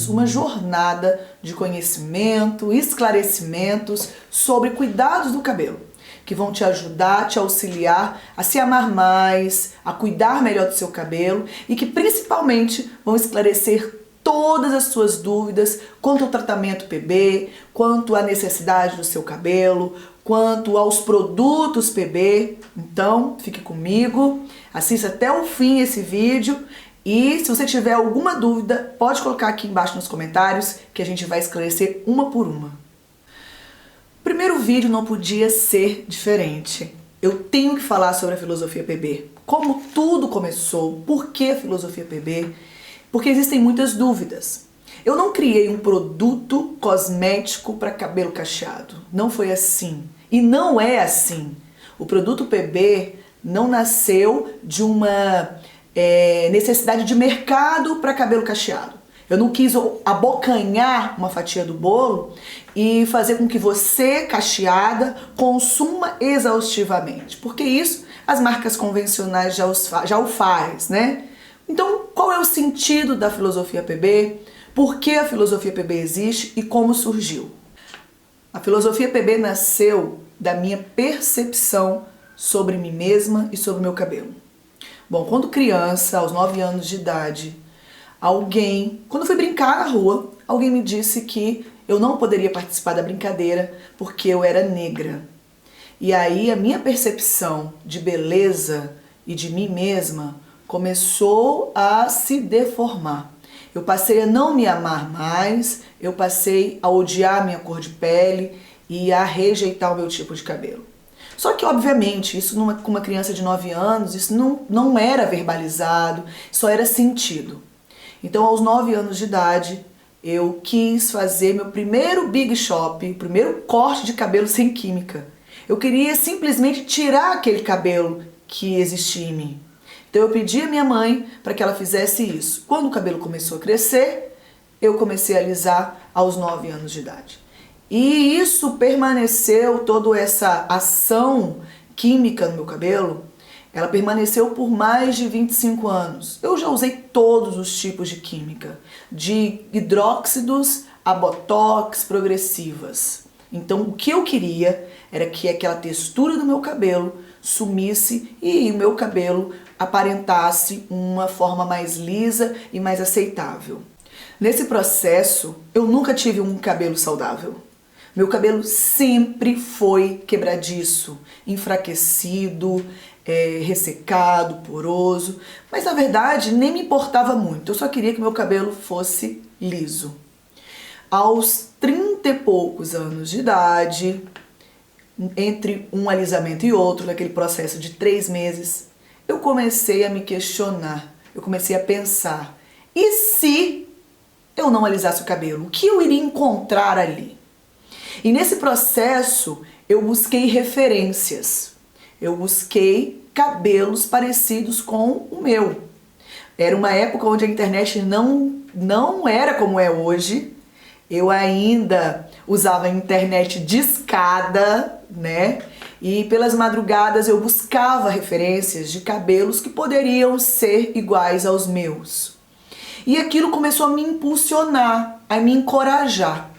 anos uma jornada de conhecimento, esclarecimentos sobre cuidados do cabelo, que vão te ajudar, te auxiliar a se amar mais, a cuidar melhor do seu cabelo e que principalmente vão esclarecer todas as suas dúvidas quanto ao tratamento PB, quanto à necessidade do seu cabelo, quanto aos produtos PB. Então, fique comigo, assista até o fim esse vídeo e se você tiver alguma dúvida, pode colocar aqui embaixo nos comentários que a gente vai esclarecer uma por uma. O primeiro vídeo não podia ser diferente. Eu tenho que falar sobre a filosofia PB. Como tudo começou, por que a filosofia PB? Porque existem muitas dúvidas. Eu não criei um produto cosmético para cabelo cacheado. Não foi assim. E não é assim. O produto PB não nasceu de uma necessidade de mercado para cabelo cacheado. Eu não quis abocanhar uma fatia do bolo e fazer com que você, cacheada, consuma exaustivamente. Porque isso as marcas convencionais já o faz, né? Então, qual é o sentido da filosofia PB? Por que a filosofia PB existe e como surgiu? A filosofia PB nasceu da minha percepção sobre mim mesma e sobre o meu cabelo. Bom, quando criança, aos 9 anos de idade, quando eu fui brincar na rua, alguém me disse que eu não poderia participar da brincadeira porque eu era negra. E aí a minha percepção de beleza e de mim mesma começou a se deformar. Eu passei a não me amar mais, eu passei a odiar minha cor de pele e a rejeitar o meu tipo de cabelo. Só que, obviamente, isso com uma criança de 9 anos, isso não era verbalizado, só era sentido. Então, aos 9 anos de idade, eu quis fazer meu primeiro Big Shop, o primeiro corte de cabelo sem química. Eu queria simplesmente tirar aquele cabelo que existia em mim. Então eu pedi à minha mãe para que ela fizesse isso. Quando o cabelo começou a crescer, eu comecei a alisar aos 9 anos de idade. E isso permaneceu, toda essa ação química no meu cabelo, ela permaneceu por mais de 25 anos. Eu já usei todos os tipos de química, de hidróxidos a botox, progressivas. Então o que eu queria era que aquela textura do meu cabelo sumisse e o meu cabelo aparentasse uma forma mais lisa e mais aceitável. Nesse processo, eu nunca tive um cabelo saudável. Meu cabelo sempre foi quebradiço, enfraquecido, ressecado, poroso, mas na verdade nem me importava muito, eu só queria que meu cabelo fosse liso. Aos 30 e poucos anos de idade, entre um alisamento e outro, naquele processo de 3 meses, eu comecei a me questionar, eu comecei a pensar, e se eu não alisasse o cabelo? O que eu iria encontrar ali? E nesse processo eu busquei referências, eu busquei cabelos parecidos com o meu. Era uma época onde a internet não era como é hoje, eu ainda usava a internet discada, né? E pelas madrugadas eu buscava referências de cabelos que poderiam ser iguais aos meus. E aquilo começou a me impulsionar, a me encorajar.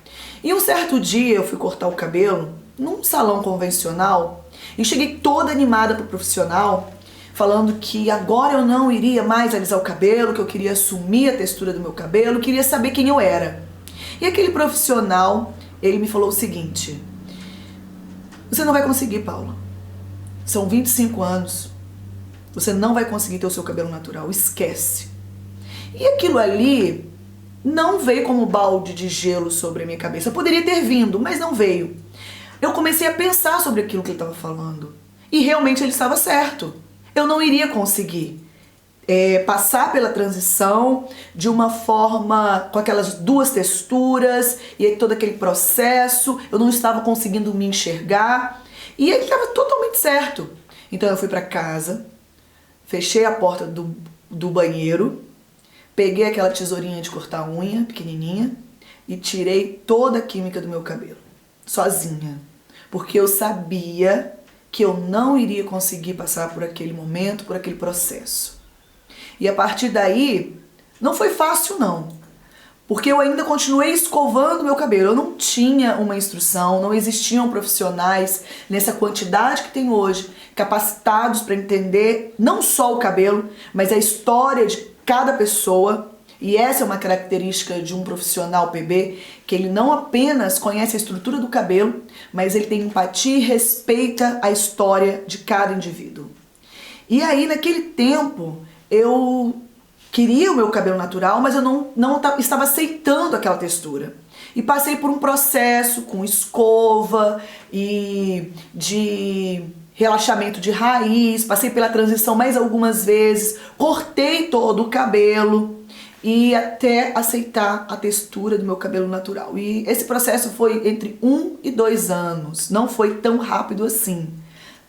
E um certo dia eu fui cortar o cabelo num salão convencional e cheguei toda animada pro profissional, falando que agora eu não iria mais alisar o cabelo, que eu queria assumir a textura do meu cabelo, queria saber quem eu era. E aquele profissional, ele me falou o seguinte: você não vai conseguir, Paula. São 25 anos. Você não vai conseguir ter o seu cabelo natural. Esquece. E aquilo ali não veio como balde de gelo sobre a minha cabeça. Poderia ter vindo, mas não veio. Eu comecei a pensar sobre aquilo que ele estava falando. E realmente ele estava certo. Eu não iria conseguir passar pela transição de uma forma com aquelas duas texturas e aí todo aquele processo, eu não estava conseguindo me enxergar e ele estava totalmente certo. Então eu fui para casa, fechei a porta do banheiro, peguei aquela tesourinha de cortar unha pequenininha e tirei toda a química do meu cabelo, sozinha, porque eu sabia que eu não iria conseguir passar por aquele momento, por aquele processo. E a partir daí, não foi fácil não, Porque eu ainda continuei escovando meu cabelo. Eu não tinha uma instrução, não existiam profissionais nessa quantidade que tem hoje, capacitados para entender não só o cabelo, mas a história de cada pessoa. E essa é uma característica de um profissional PB, que ele não apenas conhece a estrutura do cabelo, mas ele tem empatia e respeita a história de cada indivíduo. E aí, naquele tempo, eu queria o meu cabelo natural, mas eu não estava aceitando aquela textura. E passei por um processo com escova e de relaxamento de raiz, passei pela transição mais algumas vezes, cortei todo o cabelo e até aceitar a textura do meu cabelo natural. E esse processo foi entre 1 e 2 anos, não foi tão rápido assim,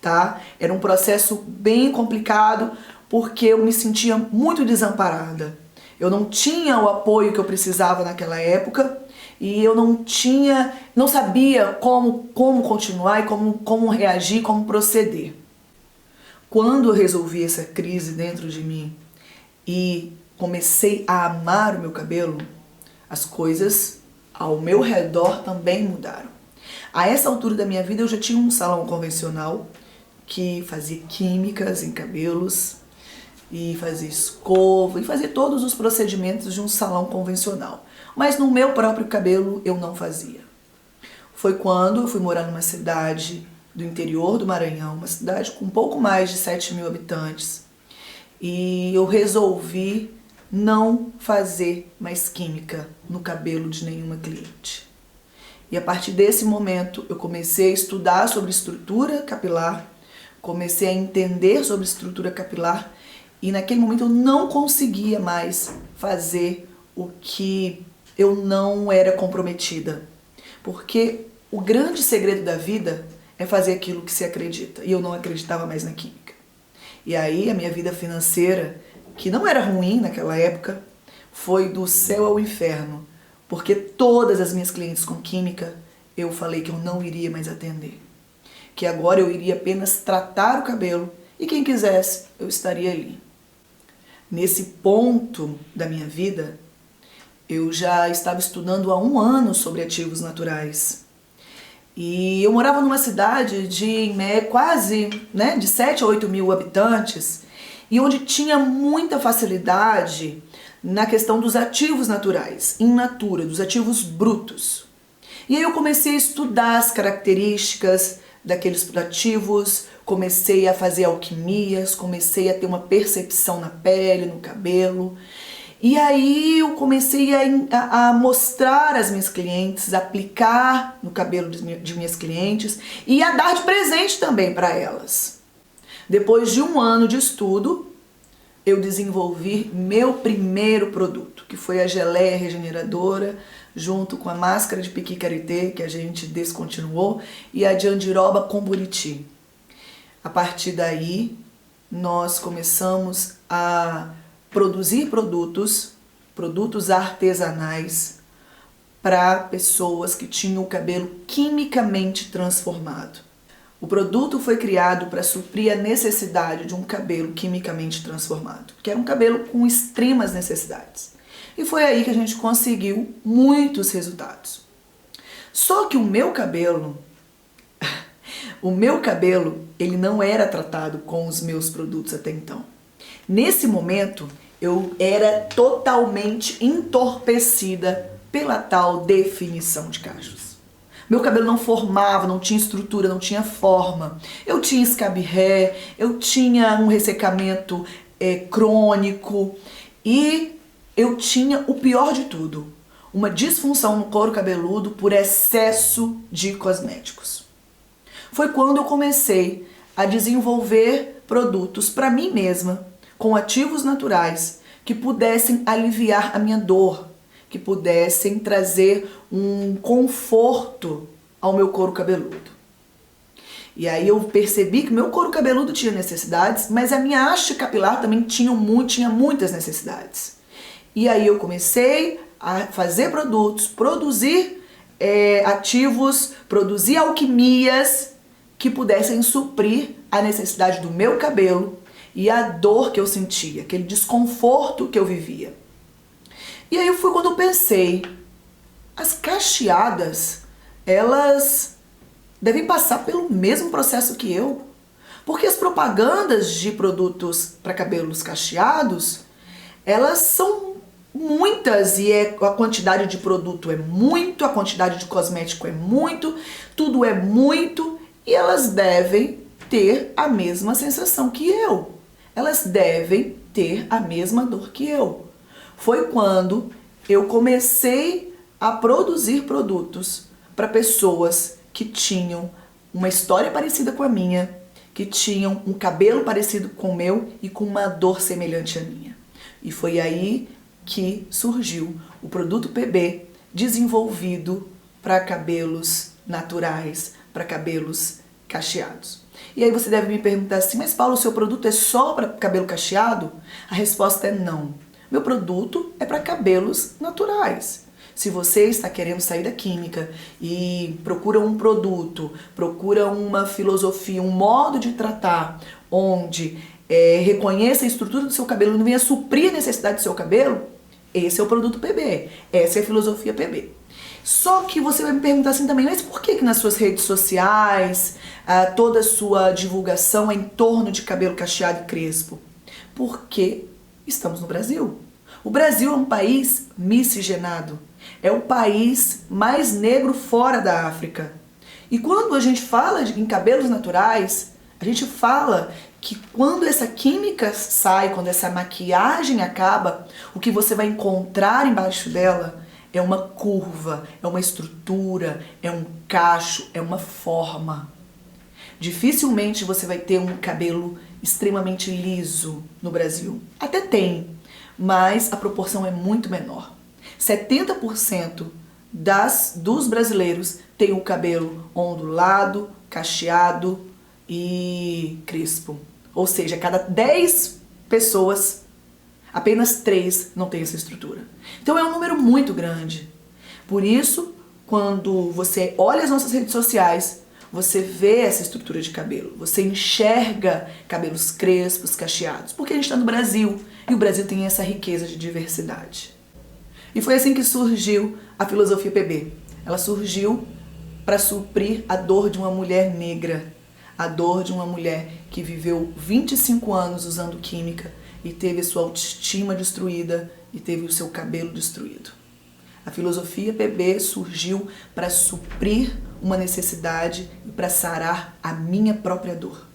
tá? Era um processo bem complicado, porque eu me sentia muito desamparada. Eu não tinha o apoio que eu precisava naquela época e eu não sabia como continuar e como reagir, como proceder. Quando eu resolvi essa crise dentro de mim e comecei a amar o meu cabelo, as coisas ao meu redor também mudaram. A essa altura da minha vida eu já tinha um salão convencional que fazia químicas em cabelos e fazia escova e fazia todos os procedimentos de um salão convencional. Mas no meu próprio cabelo eu não fazia. Foi quando eu fui morar numa cidade do interior do Maranhão, uma cidade com um pouco mais de 7.000 habitantes, e eu resolvi não fazer mais química no cabelo de nenhuma cliente. E a partir desse momento eu comecei a estudar sobre estrutura capilar, comecei a entender sobre estrutura capilar e naquele momento eu não conseguia mais fazer o que eu não era comprometida. Porque o grande segredo da vida é fazer aquilo que se acredita. E eu não acreditava mais na química. E aí a minha vida financeira, que não era ruim naquela época, foi do céu ao inferno. Porque todas as minhas clientes com química, eu falei que eu não iria mais atender. Que agora eu iria apenas tratar o cabelo e quem quisesse, eu estaria ali. Nesse ponto da minha vida, eu já estava estudando há 1 ano sobre ativos naturais. E eu morava numa cidade de quase de 7 a 8 mil habitantes e onde tinha muita facilidade na questão dos ativos naturais, in natura, dos ativos brutos. E aí eu comecei a estudar as características daqueles ativos, comecei a fazer alquimias, comecei a ter uma percepção na pele, no cabelo. E aí eu comecei a mostrar às minhas clientes, aplicar no cabelo de minhas clientes e a dar de presente também para elas. Depois de 1 ano de estudo, eu desenvolvi meu primeiro produto, que foi a geleia regeneradora, junto com a máscara de piqui karité, que a gente descontinuou, e a de andiroba com buriti. A partir daí, nós começamos a produzir produtos artesanais para pessoas que tinham o cabelo quimicamente transformado. O produto foi criado para suprir a necessidade de um cabelo quimicamente transformado, que era um cabelo com extremas necessidades. E foi aí que a gente conseguiu muitos resultados. Só que o meu cabelo, ele não era tratado com os meus produtos até então. Nesse momento, eu era totalmente entorpecida pela tal definição de cachos. Meu cabelo não formava, não tinha estrutura, não tinha forma. Eu tinha scab-hair, eu tinha um ressecamento crônico e eu tinha o pior de tudo, uma disfunção no couro cabeludo por excesso de cosméticos. Foi quando eu comecei a desenvolver produtos para mim mesma, com ativos naturais, que pudessem aliviar a minha dor, que pudessem trazer um conforto ao meu couro cabeludo. E aí eu percebi que meu couro cabeludo tinha necessidades, mas a minha haste capilar também tinha muitas necessidades. E aí eu comecei a fazer produtos, produzir ativos, produzir alquimias que pudessem suprir a necessidade do meu cabelo e a dor que eu sentia, aquele desconforto que eu vivia. E aí foi quando eu pensei, as cacheadas, elas devem passar pelo mesmo processo que eu. Porque as propagandas de produtos para cabelos cacheados, elas são muitas e a quantidade de produto é muito, a quantidade de cosmético é muito, tudo é muito e elas devem ter a mesma sensação que eu. Elas devem ter a mesma dor que eu. Foi quando eu comecei a produzir produtos para pessoas que tinham uma história parecida com a minha, que tinham um cabelo parecido com o meu e com uma dor semelhante à minha. E foi aí que surgiu o produto PB, desenvolvido para cabelos naturais, para cabelos cacheados. E aí você deve me perguntar assim, mas Paulo, o seu produto é só para cabelo cacheado? A resposta é não. Meu produto é para cabelos naturais. Se você está querendo sair da química e procura um produto, procura uma filosofia, um modo de tratar onde reconheça a estrutura do seu cabelo e venha suprir a necessidade do seu cabelo, esse é o produto PB, essa é a filosofia PB. Só que você vai me perguntar assim também, mas por que nas suas redes sociais, toda a sua divulgação é em torno de cabelo cacheado e crespo? Porque estamos no Brasil. O Brasil é um país miscigenado. É o país mais negro fora da África. E quando a gente fala em cabelos naturais, a gente fala que quando essa química sai, quando essa maquiagem acaba, o que você vai encontrar embaixo dela é uma curva, é uma estrutura, é um cacho, é uma forma. Dificilmente você vai ter um cabelo extremamente liso no Brasil. Até tem, mas a proporção é muito menor. 70% dos brasileiros têm o cabelo ondulado, cacheado e crespo. Ou seja, cada 10 pessoas, apenas 3 não têm essa estrutura. Então é um número muito grande. Por isso, quando você olha as nossas redes sociais, você vê essa estrutura de cabelo, você enxerga cabelos crespos, cacheados, porque a gente está no Brasil e o Brasil tem essa riqueza de diversidade. E foi assim que surgiu a filosofia PB. Ela surgiu para suprir a dor de uma mulher negra, a dor de uma mulher que viveu 25 anos usando química e teve a sua autoestima destruída e teve o seu cabelo destruído. A filosofia PB surgiu para suprir uma necessidade e para sarar a minha própria dor.